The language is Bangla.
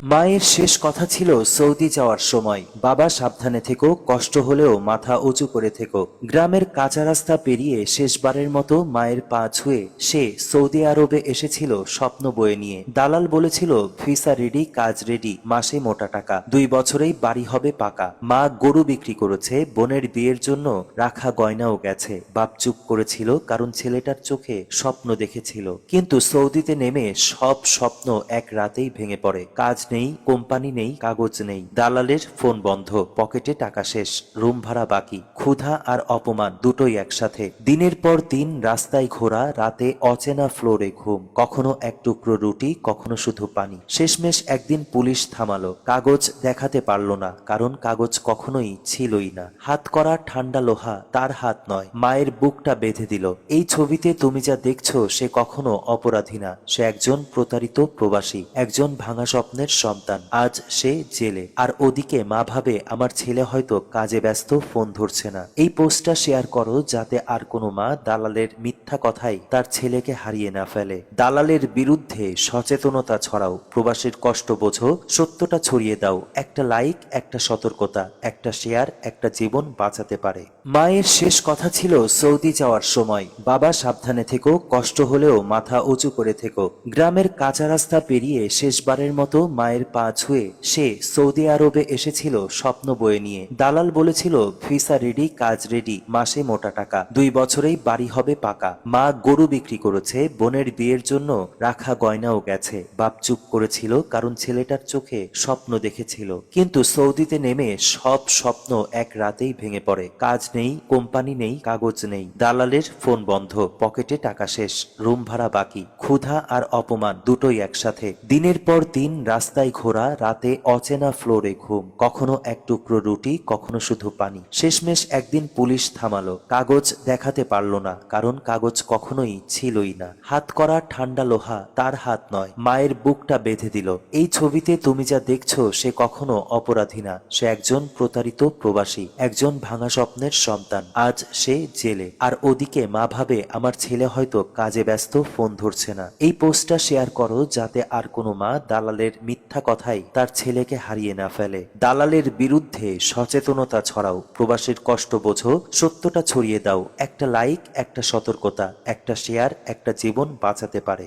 মায়ের শেষ কথা ছিল সৌদি যাওয়ার সময়, বাবা সাবধানে থেকো, কষ্ট হলেও মাথা উঁচু করে থেকো। গ্রামের কাঁচা রাস্তা পেরিয়ে শেষবারের মতো মায়ের পা ছুঁয়ে সে সৌদি আরবে এসেছিল স্বপ্ন বয়ে নিয়ে। দালাল বলেছিল ভিসা রেডি, কাজ রেডি, মাসে মোটা টাকা, 2 বছরেই বাড়ি হবে পাকা। মা গরু বিক্রি করেছে, বোনের বিয়ের জন্য রাখা গয়নাও গেছে। বাপ চুপ করেছিল কারণ ছেলেটার চোখে স্বপ্ন দেখেছিল। কিন্তু সৌদিতে নেমে সব স্বপ্ন এক রাতেই ভেঙে পড়ে। কাজ নেই, কোম্পানি নেই, কাগজ নেই, দালালের ফোন বন্ধ, পকেটে টাকা শেষ, রুম ভাড়া বাকি, ক্ষুধা আর অপমান দুটোই একসাথে। দিনের পর দিন রাস্তায় ঘোরা, রাতে অচেনা ফ্লোরে ঘুম, কখনো এক টুকরো রুটি, কখনো শুধু পানি। শেষমেশ একদিন পুলিশ থামালো, কাগজ দেখাতে পারলো না, কারণ কাগজ কখনোই ছিলই না। হাত করা ঠান্ডা লোহা, তার হাত নয়। মায়ের বুকটা বেঁধে দিল। এই ছবিতে তুমি যা দেখছো সে কখনো অপরাধী না, সে একজন প্রতারিত প্রবাসী, একজন ভাঙা স্বপ্নের সন্তান। আজ সে জেলে, আর ওদিকে মা ভাবে আমার ছেলে হয়তো কাজে ব্যস্ত, ফোন ধরছে না। এই পোস্টটা শেয়ার করো যাতে আর কোনো মা দালালের মিথ্যা কথায় তার ছেলেকে হারিয়ে না ফেলে। দালালের বিরুদ্ধে সচেতনতা ছড়াও, প্রবাসীর কষ্ট বোঝো, সত্যটা ছড়িয়ে দাও। একটা লাইক, একটা সতর্কতা, একটা শেয়ার একটা জীবন বাঁচাতে পারে। মায়ের শেষ কথা ছিল সৌদি যাওয়ার সময়, বাবা সাবধানে থেকো, কষ্ট হলেও মাথা উঁচু করে থেকো। গ্রামের কাঁচা রাস্তা পেরিয়ে শেষবারের মতো মায়ের পা ছুঁয়ে সে সৌদি আরবে এসেছিল স্বপ্ন বয়ে নিয়ে। দালাল বলেছিল ভিসা রেডি, কাজ রেডি, মাসে মোটা টাকা, 2 বছরেই বাড়ি হবে পাকা। মা গরু বিক্রি করেছে, বোনের বিয়ের জন্য রাখা গয়নাও গেছে। বাপ চুপ করেছিল কারণ ছেলেটার চোখে স্বপ্ন দেখেছিল। কিন্তু সৌদিতে নেমে সব স্বপ্ন এক রাতেই ভেঙে পড়ে। কাজ নেই, কোম্পানি নেই, কাগজ নেই, দালালের ফোন বন্ধ, পকেটে টাকা শেষ, রুম ভাড়া বাকি, ক্ষুধা আর অপমান দুটোই একসাথে। দিনের পর দিন রাস্তায় ঘোরা, রাতে অচেনা ফ্লোরে ঘুম, কখনো এক টুকরো রুটি, কখনো শুধু পানি। শেষমেশ একদিন পুলিশ থামালো, কাগজ দেখাতে পারলো না, কারণ কাগজ কখনোই ছিলই না। হাত করা ঠান্ডা লোহা, তার হাত নয়। মায়ের বুকটা বেঁধে দিল। এই ছবিতে তুমি যা দেখছো সে কখনো অপরাধী না, সে একজন প্রতারিত প্রবাসী, একজন ভাঙা স্বপ্নের সন্তান। আজ সে জেলে, আর ওদিকে মা ভাবে আমার ছেলে হয়তো কাজে ব্যস্ত, ফোন ধরছে না। এই পোস্টটা শেয়ার করো যাতে আর কোনো মা দালালের মিথ্যা কথায় তার ছেলেকে হারিয়ে না ফেলে। দালালের বিরুদ্ধে সচেতনতা ছড়াও, প্রবাসীর কষ্ট বোঝো, সত্যটা ছড়িয়ে দাও। একটা লাইক, একটা সতর্কতা, একটা শেয়ার একটা জীবন বাঁচাতে পারে।